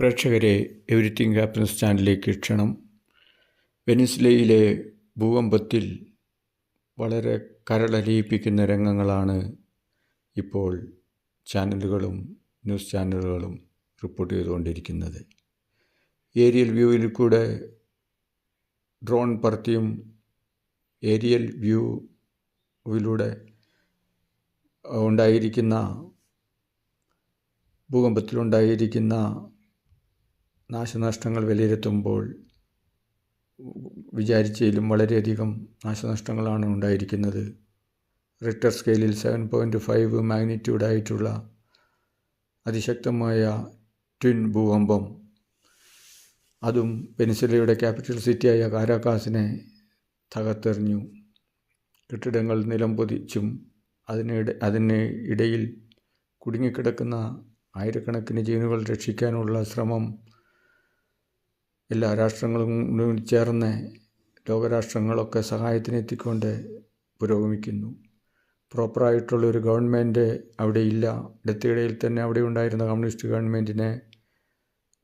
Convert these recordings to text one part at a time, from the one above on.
പ്രേക്ഷകരെ everything happens ചാനലിലേക്ക് ക്ഷണം. വെനിസ്വേലയിലെ ഭൂകമ്പത്തിൽ വളരെ കരളലിയിപ്പിക്കുന്ന രംഗങ്ങളാണ് ഇപ്പോൾ ചാനലുകളും ന്യൂസ് ചാനലുകളും റിപ്പോർട്ട് ചെയ്തുകൊണ്ടിരിക്കുന്നത്. ഏരിയൽ വ്യൂവിൽ കൂടെ ഡ്രോൺ പറത്തിയും ഏരിയൽ വ്യൂവിലൂടെ ഉണ്ടായിരിക്കുന്ന ഭൂകമ്പത്തിലുണ്ടായിരിക്കുന്ന നാശനഷ്ടങ്ങൾ വിലയിരുത്തുമ്പോൾ വിചാരിച്ചതിലും വളരെയധികം നാശനഷ്ടങ്ങളാണ് ഉണ്ടായിരിക്കുന്നത്. റിക്ടർ സ്കെയിലിൽ 7.5 മാഗ്നിറ്റ്യൂഡായിട്ടുള്ള അതിശക്തമായ ട്വിൻ ഭൂകമ്പം, അതും വെനിസ്വേലയുടെ ക്യാപിറ്റൽ സിറ്റിയായ കാരാക്കാസിനെ തകർത്തെറിഞ്ഞു. കെട്ടിടങ്ങൾ നിലംപതിച്ചും അതിന് ഇടയിൽ കുടുങ്ങിക്കിടക്കുന്ന ആയിരക്കണക്കിന് ജീവനുകൾ രക്ഷിക്കാനുള്ള ശ്രമം എല്ലാ രാഷ്ട്രങ്ങളും ചേർന്ന് ലോകരാഷ്ട്രങ്ങളൊക്കെ സഹായത്തിനെത്തിക്കൊണ്ട് പുരോഗമിക്കുന്നു. പ്രോപ്പറായിട്ടുള്ളൊരു ഗവൺമെൻറ് അവിടെ ഇല്ല. അടുത്തിടയിൽ തന്നെ അവിടെ ഉണ്ടായിരുന്ന കമ്മ്യൂണിസ്റ്റ് ഗവൺമെൻറ്റിനെ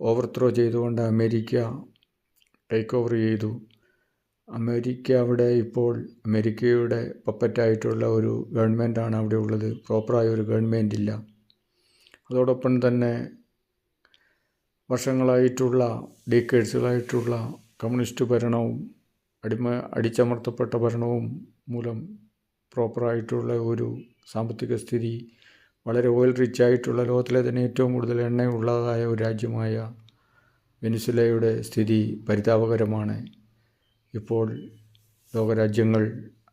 ഓവർത്രോ ചെയ്തുകൊണ്ട് അമേരിക്ക ടേക്ക് ഓവർ ചെയ്തു. അമേരിക്ക അവിടെ ഇപ്പോൾ അമേരിക്കയുടെ പപ്പറ്റായിട്ടുള്ള ഒരു ഗവൺമെൻറ്റാണ് അവിടെ ഉള്ളത്. പ്രോപ്പറായ ഒരു ഗവൺമെൻറ് ഇല്ല. അതോടൊപ്പം തന്നെ വർഷങ്ങളായിട്ടുള്ള ഡീക്കേഡ്സുകളായിട്ടുള്ള കമ്മ്യൂണിസ്റ്റ് ഭരണവും അടിച്ചമർത്തപ്പെട്ട ഭരണവും മൂലം പ്രോപ്പറായിട്ടുള്ള ഒരു സാമ്പത്തിക സ്ഥിതി, വളരെ ഓയിൽ റിച്ച് ആയിട്ടുള്ള ലോകത്തിലെ തന്നെ ഏറ്റവും കൂടുതൽ എണ്ണയുള്ളതായ ഒരു രാജ്യമായ വെനിസ്വേലയുടെ സ്ഥിതി പരിതാപകരമാണ്. ഇപ്പോൾ ലോകരാജ്യങ്ങൾ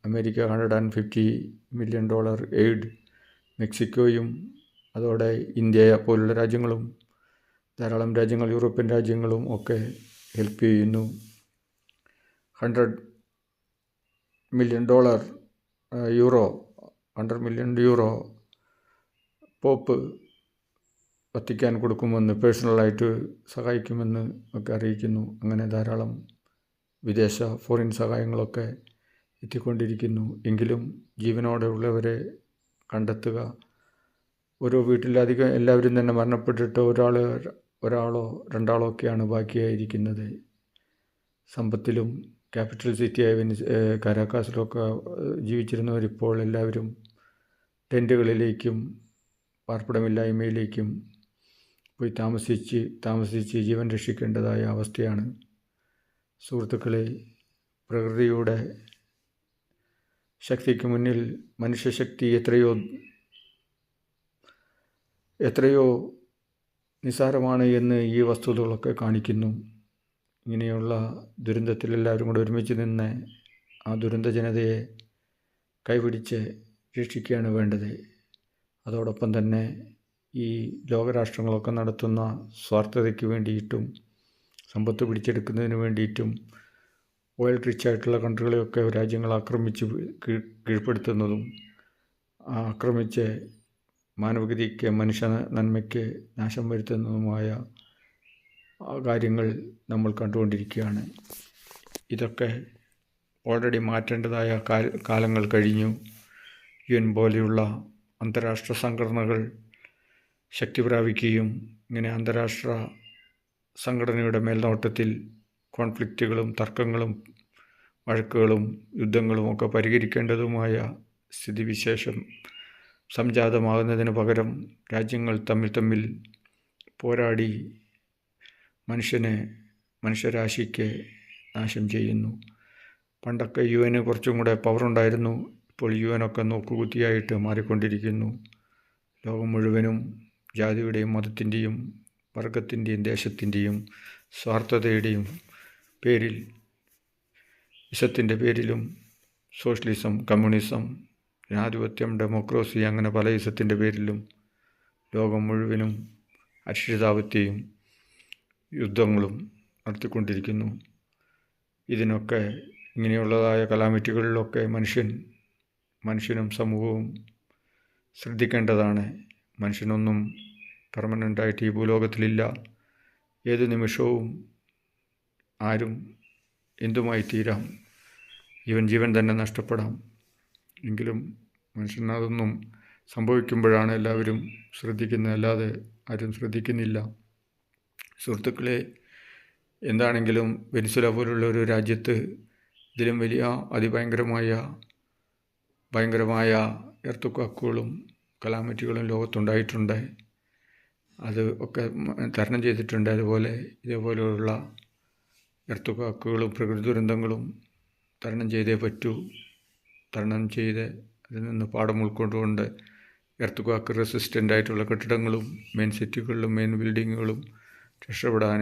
അമേരിക്ക $150 മില്യൺ എയ്ഡ്, മെക്സിക്കോയും അതോടെ ഇന്ത്യ പോലുള്ള രാജ്യങ്ങളും ധാരാളം രാജ്യങ്ങൾ, യൂറോപ്യൻ രാജ്യങ്ങളും ഒക്കെ ഹെൽപ്പ് ചെയ്യുന്നു. $100 മില്യൺ യൂറോ പോപ്പ് വത്തിക്കാൻ കൊടുക്കുമെന്ന്, പേഴ്സണലായിട്ട് സഹായിക്കുമെന്ന് ഒക്കെ അറിയിക്കുന്നു. അങ്ങനെ ധാരാളം വിദേശ ഫോറിൻ സഹായങ്ങളൊക്കെ എത്തിക്കൊണ്ടിരിക്കുന്നു. എങ്കിലും ജീവനോടെ ഉള്ളവരെ കണ്ടെത്തുക, ഓരോ വീട്ടിലധികം എല്ലാവരും തന്നെ മരണപ്പെട്ടിട്ട് ഒരാളോ രണ്ടാളോ ഒക്കെയാണ് ബാക്കിയായിരിക്കുന്നത്. സമ്പത്തിലും ക്യാപിറ്റൽ സിറ്റിയായ കാരാക്കാസിലൊക്കെ ജീവിച്ചിരുന്നവരിപ്പോൾ എല്ലാവരും ടെൻറ്റുകളിലേക്കും പാർപ്പിടമില്ലായ്മയിലേക്കും പോയി താമസിച്ച് ജീവൻ രക്ഷിക്കേണ്ടതായ അവസ്ഥയാണ്. സുഹൃത്തുക്കളെ, പ്രകൃതിയുടെ ശക്തിക്ക് മുന്നിൽ മനുഷ്യശക്തി എത്രയോ നിസ്സാരമാണ് എന്ന് ഈ വസ്തുതകളൊക്കെ കാണിക്കുന്നു. ഇങ്ങനെയുള്ള ദുരന്തത്തിൽ എല്ലാവരും കൂടെ ഒരുമിച്ച് നിന്ന് ആ ദുരന്ത ജനതയെ കൈപിടിച്ച് രക്ഷിക്കുകയാണ് വേണ്ടത്. അതോടൊപ്പം തന്നെ ഈ ലോകരാഷ്ട്രങ്ങളൊക്കെ നടത്തുന്ന സ്വാർത്ഥതയ്ക്ക് വേണ്ടിയിട്ടും സമ്പത്ത് പിടിച്ചെടുക്കുന്നതിന് വേണ്ടിയിട്ടും ഓയിൽ റിച്ച് ആയിട്ടുള്ള കൺട്രികളെയൊക്കെ രാജ്യങ്ങൾ ആക്രമിച്ച് കീഴ്പ്പെടുത്തുന്നതും ആക്രമിച്ച് മാനവികതയ്ക്ക്, മനുഷ്യ നന്മയ്ക്ക് നാശം വരുത്തുന്നതുമായ കാര്യങ്ങൾ നമ്മൾ കണ്ടുകൊണ്ടിരിക്കുകയാണ്. ഇതൊക്കെ ഓൾറെഡി മാറ്റേണ്ടതായ കാലങ്ങൾ കഴിഞ്ഞു. UN പോലെയുള്ള അന്താരാഷ്ട്ര സംഘടനകൾ ശക്തി പ്രാപിക്കുകയും ഇങ്ങനെ അന്താരാഷ്ട്ര സംഘടനയുടെ മേൽനോട്ടത്തിൽ കോൺഫ്ലിക്റ്റുകളും തർക്കങ്ങളും വഴക്കുകളും യുദ്ധങ്ങളും ഒക്കെ പരിഹരിക്കേണ്ടതുമായ സ്ഥിതിവിശേഷം സംജാതമാകുന്നതിന് പകരം രാജ്യങ്ങൾ തമ്മിൽ പോരാടി മനുഷ്യരാശിക്ക് നാശം ചെയ്യുന്നു. പണ്ടൊക്കെ UN കുറച്ചും കൂടെ പവറുണ്ടായിരുന്നു. ഇപ്പോൾ UN ഒക്കെ നോക്കുകുത്തിയായിട്ട് മാറിക്കൊണ്ടിരിക്കുന്നു. ലോകം മുഴുവനും ജാതിയുടെയും മതത്തിൻ്റെയും വർഗത്തിൻ്റെയും ദേശത്തിൻ്റെയും സ്വാർത്ഥതയുടെയും പേരിൽ, ഇസത്തിൻ്റെ പേരിലും, സോഷ്യലിസം, കമ്മ്യൂണിസം, ജനാധിപത്യം, ഡെമോക്രസി, അങ്ങനെ പല ഇസത്തിൻ്റെ പേരിലും ലോകം മുഴുവനും അരക്ഷിതാവസ്ഥയും യുദ്ധങ്ങളും നടത്തിക്കൊണ്ടിരിക്കുന്നു. ഇതിനൊക്കെ, ഇങ്ങനെയുള്ളതായ കലാമിറ്റികളിലൊക്കെ മനുഷ്യനും സമൂഹവും ശ്രദ്ധിക്കേണ്ടതാണ്. മനുഷ്യനൊന്നും പെർമനൻ്റായിട്ട് ഈ ഭൂലോകത്തിലില്ല. ഏത് നിമിഷവും ആരും എന്തുമായി തീരാം. ജീവൻ തന്നെ നഷ്ടപ്പെടാം. എങ്കിലും മനുഷ്യനതൊന്നും സംഭവിക്കുമ്പോഴാണ് എല്ലാവരും ശ്രദ്ധിക്കുന്നത്, അല്ലാതെ ആരും ശ്രദ്ധിക്കുന്നില്ല. സുഹൃത്തുക്കളെ, എന്താണെങ്കിലും വെനിസ്വേല പോലുള്ള ഒരു രാജ്യത്ത് ഇതിലും വലിയ ഭയങ്കരമായ എർത്തുക്വാക്കുകളും കലാമിറ്റികളും ലോകത്തുണ്ടായിട്ടുണ്ട്. അത് ഒക്കെ തരണം ചെയ്തിട്ടുണ്ട്. അതുപോലെ ഇതേപോലെയുള്ള എർത്തുക്വാക്കുകളും പ്രകൃതി ദുരന്തങ്ങളും തരണം ചെയ്തേ പറ്റൂ. തരണം ചെയ്ത് അതിൽ നിന്ന് പാഠം ഉൾക്കൊണ്ടുകൊണ്ട് എർത്തുക്വാക്ക് റെസിസ്റ്റൻ്റ് ആയിട്ടുള്ള കെട്ടിടങ്ങളും മെയിൻ സിറ്റികളിലും മെയിൻ ബിൽഡിങ്ങുകളും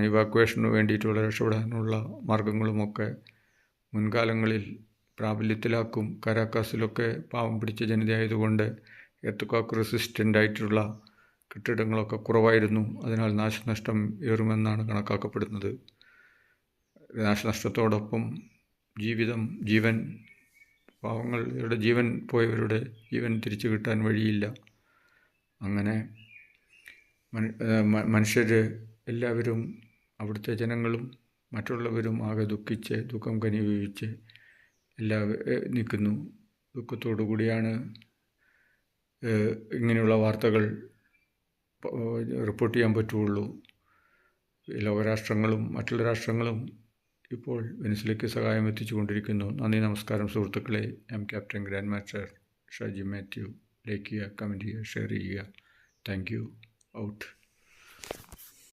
ഇവാക്വേഷന് വേണ്ടിയിട്ടുള്ള രക്ഷപ്പെടാനുള്ള മാർഗങ്ങളുമൊക്കെ മുൻകാലങ്ങളിൽ പ്രാബല്യത്തിലാക്കും. കരാക്കാസിലൊക്കെ പാവം പിടിച്ച ജനതയായതുകൊണ്ട് എർത്തുക്വാക്ക് റെസിസ്റ്റൻ്റ് ആയിട്ടുള്ള കെട്ടിടങ്ങളൊക്കെ കുറവായിരുന്നു. അതിനാൽ നാശനഷ്ടം ഏറുമെന്നാണ് കണക്കാക്കപ്പെടുന്നത്. നാശനഷ്ടത്തോടൊപ്പം ജീവൻ പാവങ്ങളുടെ ജീവൻ പോയവരുടെ ജീവൻ തിരിച്ചു കിട്ടാൻ വഴിയില്ല. അങ്ങനെ മനുഷ്യർ എല്ലാവരും, അവിടുത്തെ ജനങ്ങളും മറ്റുള്ളവരും ആകെ ദുഃഖിച്ച് ദുഃഖം കനിവിച്ച് നിൽക്കുന്നു. ദുഃഖത്തോടു കൂടിയാണ് ഇങ്ങനെയുള്ള വാർത്തകൾ റിപ്പോർട്ട് ചെയ്യാൻ പറ്റുള്ളൂ. ലോകരാഷ്ട്രങ്ങളും മറ്റുള്ള രാഷ്ട്രങ്ങളും ഇപ്പോൾ വെനിസ്വേലയ്ക്ക് സഹായം എത്തിച്ചു കൊണ്ടിരിക്കുന്നു. നന്ദി, നമസ്കാരം സുഹൃത്തുക്കളെ. Captain grand master Shaji Mathew. Like ചെയ്യുക, കമൻറ്റ് ചെയ്യുക, ഷെയർ ചെയ്യുക. Thank you. ഔട്ട്.